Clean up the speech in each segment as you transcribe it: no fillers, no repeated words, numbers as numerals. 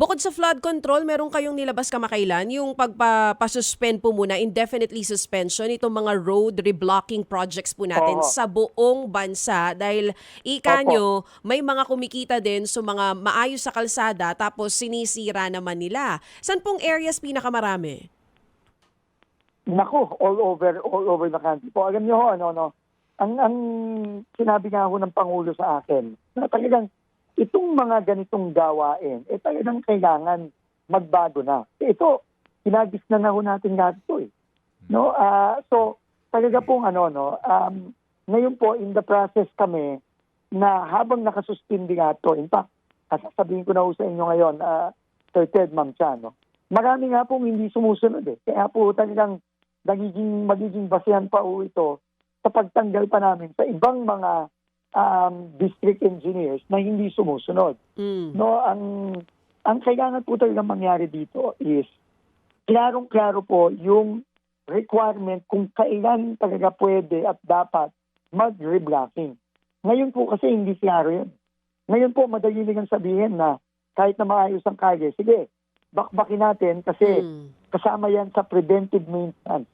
Bukod sa flood control, meron kayong nilabas kamakailan, yung pagpapasuspend po muna, indefinitely suspension, itong mga road reblocking projects po natin Oo. sa buong bansa. Dahil ika Opo. nyo, may mga kumikita din sa mga maayos sa kalsada tapos sinisira naman nila. Saan pong areas pinakamarami? Nako, all over the country po. Alam niyo ho, ang sinabi nga ho ng Pangulo sa akin, na talagang itong mga ganitong gawain, talagang kailangan magbago na. Ito, pinagis na ho natin nga ito eh. No? So, talaga pong ngayon po, in the process kami, na habang nakasuspindi nga ito, in fact, sasabihin ko na ho sa inyo ngayon, Sir Ted, Ma'am Cha, marami nga pong hindi sumusunod eh. Kaya po talagang magiging basehan pa ho ito sa pagtanggal pa namin sa ibang mga district engineers na hindi sumusunod. No, ang kailangan po talaga mangyari dito is klarong-klaro po yung requirement kung kailan talaga pwede at dapat mag-reblocking. Ngayon po kasi hindi klaro yun. Ngayon po madali lang sabihin na kahit na maayos ang kalye, sige, bakbakin natin kasi kasama yan sa preventive maintenance.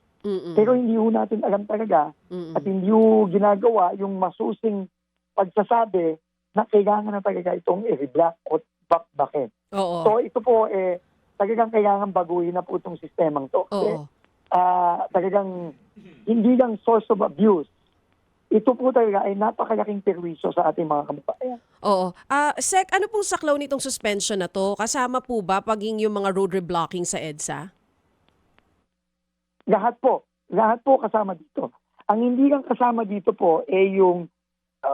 Pero hindi ho natin alam talaga at hindi ho ginagawa yung masusing pagsasabi na kailangan na talaga itong i-reblock o bakbakin. Oo. So ito po, talagang kailangan baguhin na po itong sistemang to. Oo. Talagang hindi lang source of abuse. Ito po talaga ay napakalaking perwisyo sa ating mga kababayan. Oo. Sec, ano pong saklaw nitong suspension na to? Kasama po ba paging yung mga road reblocking sa EDSA? Lahat po kasama dito. Ang hindi lang kasama dito po ay yung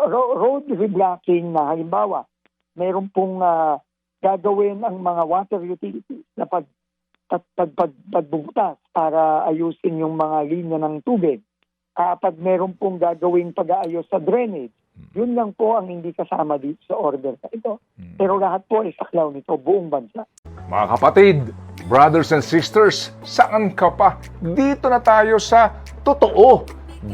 road reblocking na halimbawa, mayroon pong gagawin ang mga water utilities na pagbubutas para ayusin yung mga linya ng tubig. Pag mayroon pong gagawing pag-aayos sa drainage, yun lang po ang hindi kasama dito sa order na ito. Pero lahat po ay saklaw nito, buong bansa. Mga kapatid, brothers and sisters, saan ka pa? Dito na tayo sa totoo.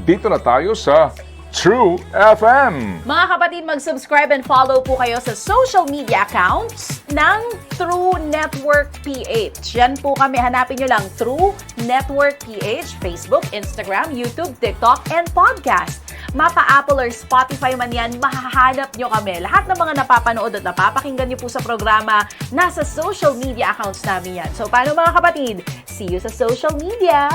Dito na tayo sa True FM. Mga kapatid, mag-subscribe and follow po kayo sa social media accounts ng True Network PH. Yan po kami. Hanapin nyo lang True Network PH, Facebook, Instagram, YouTube, TikTok, and podcast. Mapa-Apple or Spotify man yan, mahahanap nyo kami. Lahat ng mga napapanood at napapakinggan nyo po sa programa, nasa social media accounts namin yan. So, paano mga kapatid? See you sa social media!